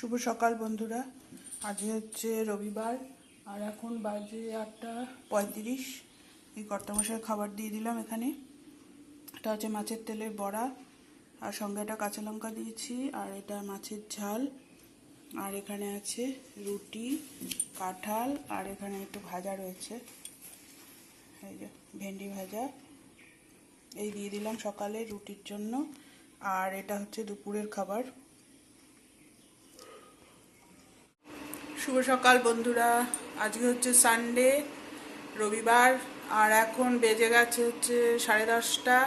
শুভ সকাল বন্ধুরা। আজ হচ্ছে রবিবার আর এখন বাজে 8:35। এই কর্তামশাই খাবার দিয়ে দিলাম। এখানে এটা হচ্ছে মাছের তেলের বড়া আর সঙ্গে একটা কাঁচা লঙ্কা দিয়েছি, আর এটা মাছের ঝাল, আর এখানে আছে রুটি, কাঁঠাল, আর এখানে একটু ভাজা রয়েছে, এই যে ভেন্ডি ভাজা। এই দিয়ে দিলাম সকালে রুটির জন্য। আর এটা হচ্ছে দুপুরের খাবার। শুভ সকাল বন্ধুরা। আজকে হচ্ছে সানডে, রবিবার, আর এখন বেজে গেছে হচ্ছে 10:30।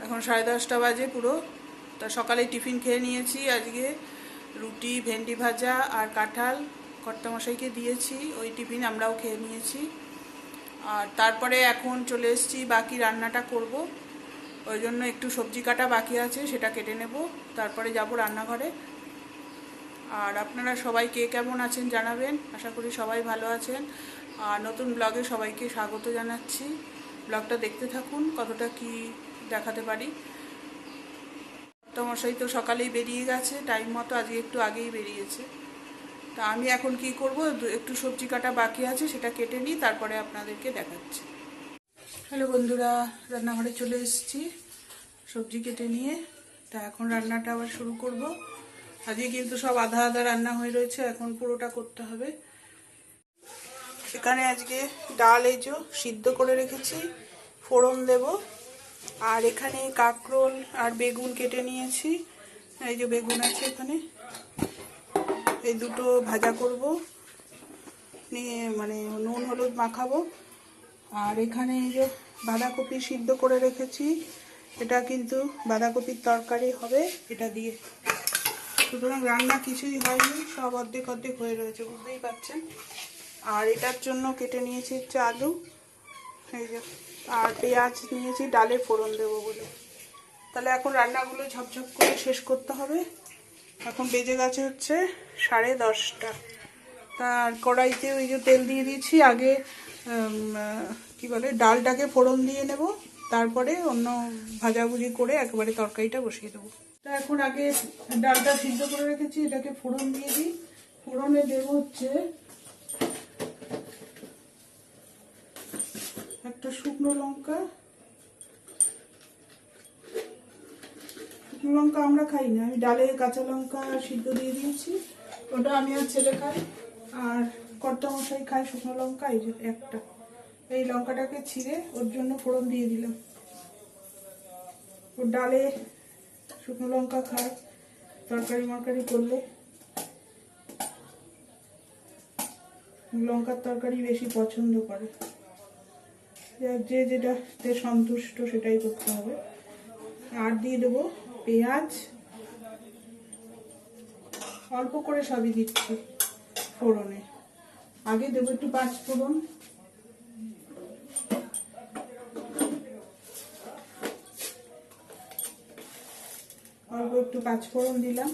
এখন 10:30 বাজে পুরো। তা সকালে টিফিন খেয়ে নিয়েছি। আজকে রুটি, ভেন্ডি ভাজা আর কাঁঠাল কর্তামশাইকে দিয়েছি, ওই টিফিন আমরাও খেয়ে নিয়েছি। আর তারপরে এখন চলে এসেছি বাকি রান্নাটা করব, ওই জন্য একটু সবজি কাটা বাকি আছে, সেটা কেটে নেব, তারপরে যাব রান্নাঘরে। আর আপনারা সবাই কে কেমন আছেন জানাবেন, আশা করি সবাই ভালো আছেন। আর নতুন ব্লগে সবাইকে স্বাগত জানাচ্ছি। ব্লগটা দেখতে থাকুন, কতটা কি দেখাতে পারি। মশাই তো সকালেই বেরিয়ে গেছে টাইম মতো, আজকে একটু আগেই বেরিয়েছে। তা আমি এখন কি করব, একটু সবজি কাটা বাকি আছে, সেটা কেটে নিই, তারপরে আপনাদেরকে দেখাচ্ছি। হ্যালো বন্ধুরা, রান্নাঘরে চলে এসেছি সবজি কেটে নিয়ে। তা এখন রান্নাটা আবার শুরু করব। আজকে কিন্তু সব আধা আধা রান্না হয়ে রয়েছে, এখন পুরোটা করতে হবে। এখানে আজকে ডাল এই যে সিদ্ধ করে রেখেছি, ফোড়ন দেব। আর এখানে কাঁকরোল আর বেগুন কেটে নিয়েছি, এই যে বেগুন আছে এখানে, এই দুটো ভাজা করব নিয়ে, মানে নুন হলুদ মাখাবো। আর এখানে এই যে বাঁধাকপি সিদ্ধ করে রেখেছি, এটা কিন্তু বাঁধাকপির তরকারি হবে এটা দিয়ে। সুতরাং রান্না কিছুই হয়নি, সব অর্ধেক অর্ধেক হয়ে রয়েছে, বুঝতেই পারছেন। আর এটার জন্য কেটে নিয়েছি হচ্ছে আলু, এই যে, আর পেঁয়াজ নিয়েছি ডালে ফোড়ন দেবো বলে। তাহলে এখন রান্নাগুলো ঝপঝপ করে শেষ করতে হবে। এখন বেজে গেছে হচ্ছে 10:30। তার কড়াইতে ওই যে তেল দিয়ে দিয়েছি, আগে কি বলে ডালটাকে ফোড়ন দিয়ে নেব, তারপরে অন্য ভাজাভুজি করে একেবারে তরকারিটা বসিয়ে দেবো। তা এখন আগে ডালটা সিদ্ধ করে রেখেছি, এটাকে ফোড়ন দিয়ে দিই। ফোড়নে দেবো হচ্ছে একটা শুকনো লঙ্কা। শুকনো লঙ্কা আমরা খাই না, আমি ডালে কাঁচা লঙ্কা সিদ্ধ দিয়ে দিয়েছি, ওটা আমি আর ছেলে খাই। আর কর্তামশাই খায় শুকনো লঙ্কা, এই যে একটা, এই লঙ্কাটাকে ছিঁড়ে ওর জন্য ফোড়ন দিয়ে দিলাম। ও ডালে শুকনো লঙ্কা খায়, তরকারি মরকারি করলে লঙ্কার তরকারি বেশি পছন্দ করে। যে যেটাতে সন্তুষ্ট সেটাই করতে হবে। আর দিয়ে দেবো পেঁয়াজ, অল্প করে সবই দিচ্ছি ফোড়নে। আগে দেবো একটু পাঁচ ফোড়ন, অল্প একটু পাঁচ ফোড়ন দিলাম।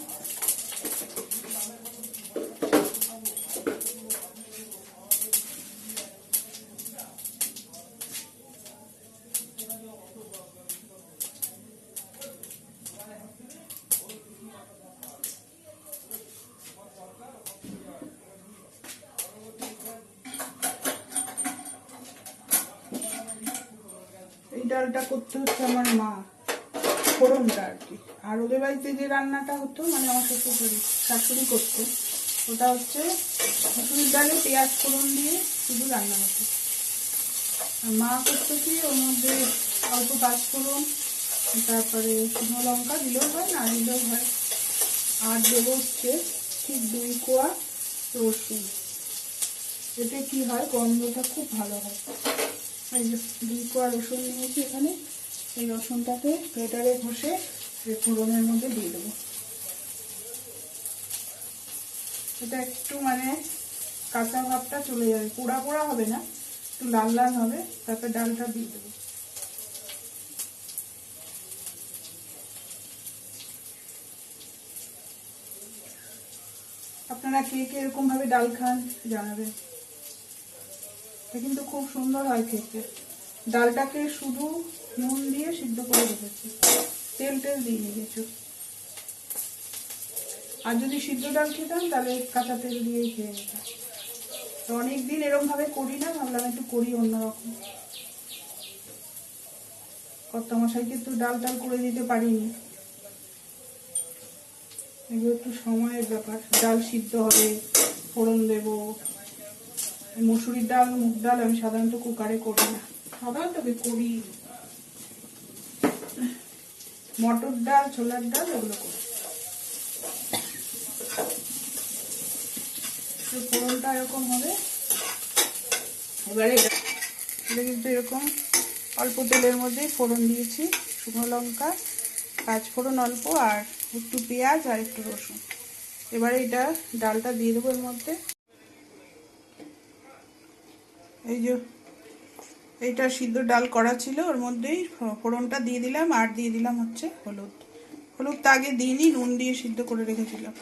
এই ডালটা করতে হচ্ছে আমার মা, ফোড়নটা আর কি। আর ওদের বাড়িতে যে রান্নাটা হতো, মানে আমার শ্বশুর শাশুড়ি করতো, ওটা হচ্ছে মুসুরির ডালে পেঁয়াজ ফোড়ন দিয়ে শুধু রান্না হতো। আর মা করতো কি, ওর মধ্যে অল্প পাঁচ ফোড়ন, তারপরে শুকনো লঙ্কা দিলেও হয়, না দিলেও হয়। আর দেবো হচ্ছে ঠিক 2 কোয়া রসুন। এতে কি হয়, গন্ধটা খুব ভালো হয়। এই যে 2 কোয়া রসুন নিয়েছি এখানে, এই রসুনটাকে গ্রেটারে ঘষে ফোড়নের মধ্যে দিয়ে দেবো। এটা একটু মানে কাঁচা ভাবটা চলে যাবে, পোড়া পোড়া হবে না, একটু লাল লাল হবে। তারপর ডালটা দিয়ে দেবো। আপনারা কে কে এরকম ভাবে ডাল খান জানাবেন। এটা কিন্তু খুব সুন্দর হয় খেতে। ডালটাকে শুধু নুন দিয়ে সিদ্ধ করে রেখেছি, তেল টেল দিয়ে নিয়েছি। আর যদি সিদ্ধ ডাল খেতাম তাহলে কাঁচা তেল দিয়েই খেয়ে নিতাম। তো অনেকদিন এরকমভাবে করি না, ভাবলাম একটু করি অন্যরকম। কর্তামশাইকে একটু ডাল টাল করে দিতে পারিনি, এগুলো একটু সময়ের ব্যাপার। ডাল সিদ্ধ হবে, ফোড়ন দেব। মসুরির ডাল, মুগ ডাল আমি সাধারণত কুকারে করি না, তবে করি। মটর ডাল, ছোলার ডাল এগুলো করি। ফোড়নটা এরকম হবে। এবারে এটা কিন্তু এরকম অল্প তেলের মধ্যে ফোড়ন দিয়েছি, শুকনো লঙ্কা, পাঁচফোড়ন অল্প, আর একটু পেঁয়াজ আর একটু রসুন। এবারে এটা ডালটা দিয়ে দেবো এর মধ্যে। এই যে এইটা সিদ্ধ ডাল করা ছিল, ওর মধ্যেই ফোড়নটা দিয়ে দিলাম, আর দিয়ে দিলাম হচ্ছে হলুদ। হলুদটা আগে দিইনি, নুন দিয়ে সিদ্ধ করে রেখেছিলাম।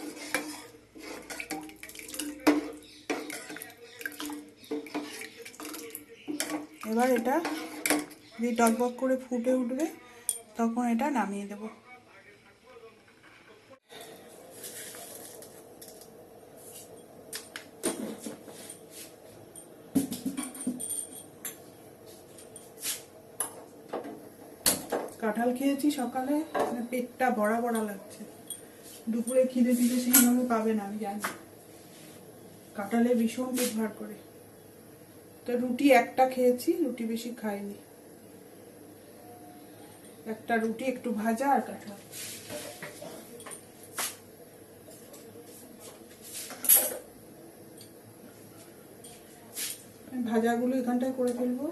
এবার এটা দিয়ে টকবক করে ফুটে উঠবে, তখন এটা নামিয়ে দেব। কাঁঠাল খেয়েছি সকালে, পেটটা ভরা ভরা লাগছে। দুপুরে খিদে খিদে সেইভাবে পাবে না, আমি জানি। কাঁঠালে ভীষণ পেট ভার করে। তো রুটি একটা খেয়েছি, রুটি বেশি খাইনি। একটা রুটি, একটু ভাজা আর কাঁঠাল। ভাজাগুলো এখানটায় করে ফেলবো।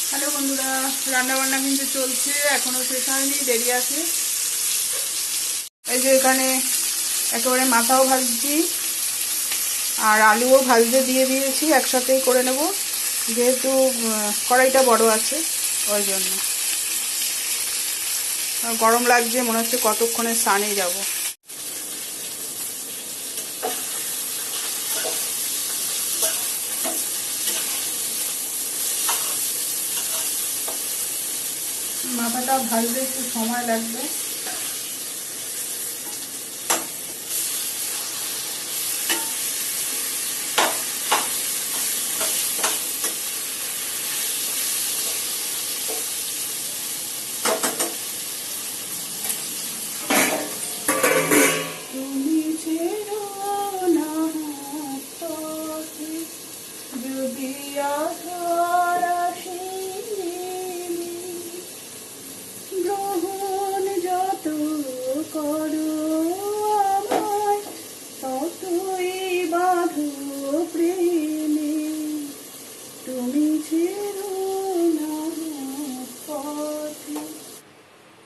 হ্যালো বন্ধুরা, রান্না বান্না কিন্তু চলছে, এখনো শেষ হয়নি, দেরি আছে। এই যে এখানে একেবারে মাথাও ভাজছি আর আলুও ভাজতে দিয়ে দিয়েছি, একসাথেই করে নেব, যেহেতু কড়াইটা বড় আছে ওই জন্য। গরম লাগছে, মনে হচ্ছে কতক্ষণে স্নানে যাব। মাথাটা ভাজতে একটু সময় লাগবে।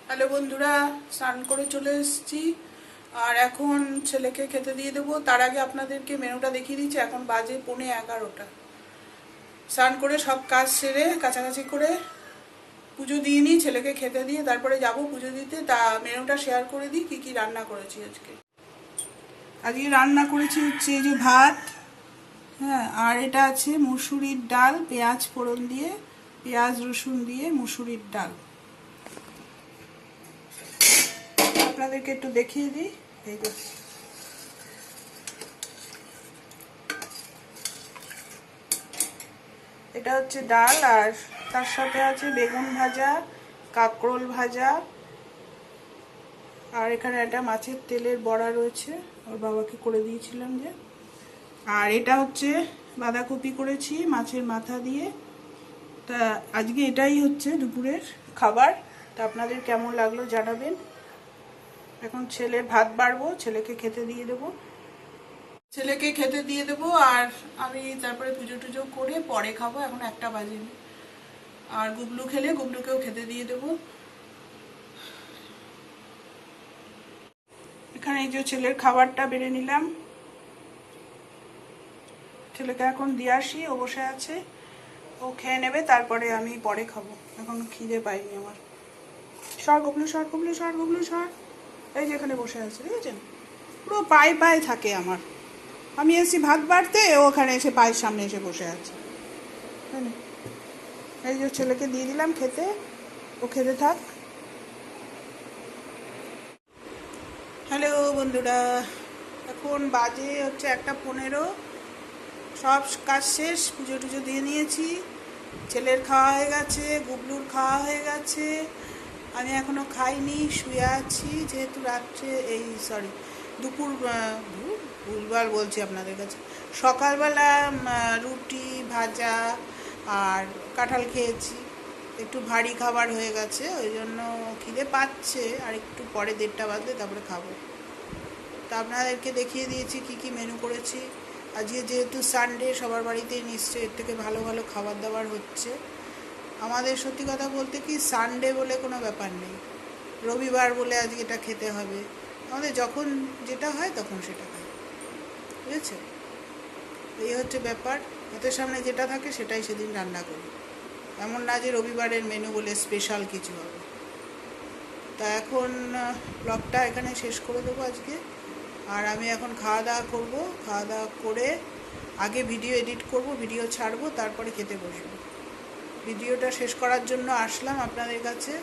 হ্যালো বন্ধুরা, স্নান করে চলে এসেছি আর এখন ছেলেকে খেতে দিয়ে দেবো। তার আগে আপনাদেরকে মেনুটা দেখিয়ে দিচ্ছি। এখন বাজে 11:15। স্নান করে সব কাজ সেরে কাছাকাছি করে পুজো দিয়ে নিই, ছেলেকে খেতে দিয়ে তারপরে যাব পুজো দিতে। তা মেনুটা শেয়ার করে দিই কি কি রান্না করেছি আজকে। আজকে রান্না করেছি হচ্ছে এই যে ভাত, হ্যাঁ, আর এটা আছে মুসুরির ডাল, পেঁয়াজ ফোড়ন দিয়ে, পেঁয়াজ রসুন দিয়ে মুসুরির ডাল। আপনাদেরকে একটু দেখিয়ে দিই। এই যে এটা হচ্ছে ডাল, আর তার সাথে আছে বেগুন ভাজা, কাঁকরোল ভাজা, আর এখানে একটা মাছের তেলের বড়া রয়েছে, ওর বাবাকে করে দিয়েছিলাম যে। আর এটা হচ্ছে বাঁধাকপি করেছি মাছের মাথা দিয়ে। তা আজকে এটাই হচ্ছে দুপুরের খাবার। তা আপনাদের কেমন লাগলো জানাবেন। এখন ছেলের ভাত বাড়বো, ছেলেকে খেতে দিয়ে দেবো। আর আমি তারপরে পুজো টুজো করে পরে খাবো, এখন 1টা বাজেনি। আর গুবলু খেলে গুবলুকেও খেতে দিয়ে দেবো। এখানে এই যে ছেলের খাবারটা বেড়ে নিলাম, ছেলেকে এখন দিয়ে আসি, ও বসে আছে, ও খেয়ে নেবে, তারপরে আমি পরে খাবো। এখন খিদে পাইনি আমার। সর গুবলু, সর গুবলু, সর গুবলু, সর। এই যে এখানে বসে আছে, দেখেছেন, পুরো পায়ে পায়ে থাকে আমার। আমি এসেছি ভাত বাড়তে, ও ওখানে এসে পায়ের সামনে এসে বসে আছে। এই যে ছেলেকে দিয়ে দিলাম খেতে, ও খেতে থাক। হ্যালো বন্ধুরা, এখন বাজে হচ্ছে 1:15। সব কাজ শেষ, পুজো টুজো দিয়ে নিয়েছি, ছেলের খাওয়া হয়ে গেছে, গুবলুর খাওয়া হয়ে গেছে। আমি এখনও খাইনি, শুয়ে আছি, যেহেতু রাত্রে দুপুর ভুলভাল বলছি আপনাদের কাছে। সকালবেলা রুটি ভাজা আর কাঁঠাল খেয়েছি, একটু ভারী খাবার হয়ে গেছে, ওই জন্য খিদে পাচ্ছে। আর একটু পরে 1:30 বাজলে তারপরে খাবো। তা আপনাদেরকে দেখিয়ে দিয়েছি কি কি মেনু করেছি। আজকে যেহেতু সানডে, সবার বাড়িতেই নিশ্চয়ই এর থেকে ভালো ভালো খাবার দাবার হচ্ছে। আমাদের সত্যি কথা বলতে কি, সানডে বলে কোনো ব্যাপার নেই, রবিবার বলে আজকে এটা খেতে হবে। আমাদের যখন যেটা হয় তখন সেটা খাই, বুঝেছে? এই হচ্ছে ব্যাপার। হাতের সামনে যেটা থাকে সেটাই সেদিন রান্না করি, এমন না যে রবিবারের মেনু বলে স্পেশাল কিছু হবে। তা এখন ব্লগটা এখানে শেষ করে দেবো আজকে। আর আমি এখন খাওয়া দাওয়া করবো, খাওয়া দাওয়া করে আগে ভিডিও এডিট করব, ভিডিও ছাড়বো, তারপরে খেতে বসবো। ভিডিওটা শেষ করার জন্য আসলাম আপনাদের কাছে।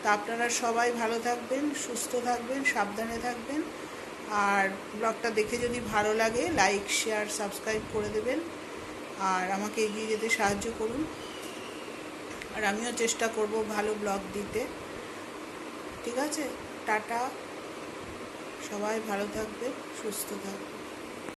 তা আপনারা সবাই ভালো থাকবেন, সুস্থ থাকবেন, সাবধানে থাকবেন। আর ব্লগটা দেখে যদি ভালো লাগে লাইক শেয়ার সাবস্ক্রাইব করে দেবেন, আর আমাকে এগিয়ে যেতে সাহায্য করুন। আর আমিও চেষ্টা করব ভালো ব্লগ দিতে। ঠিক আছে, টাটা, সবাই ভালো থাকবে, সুস্থ থাকবে।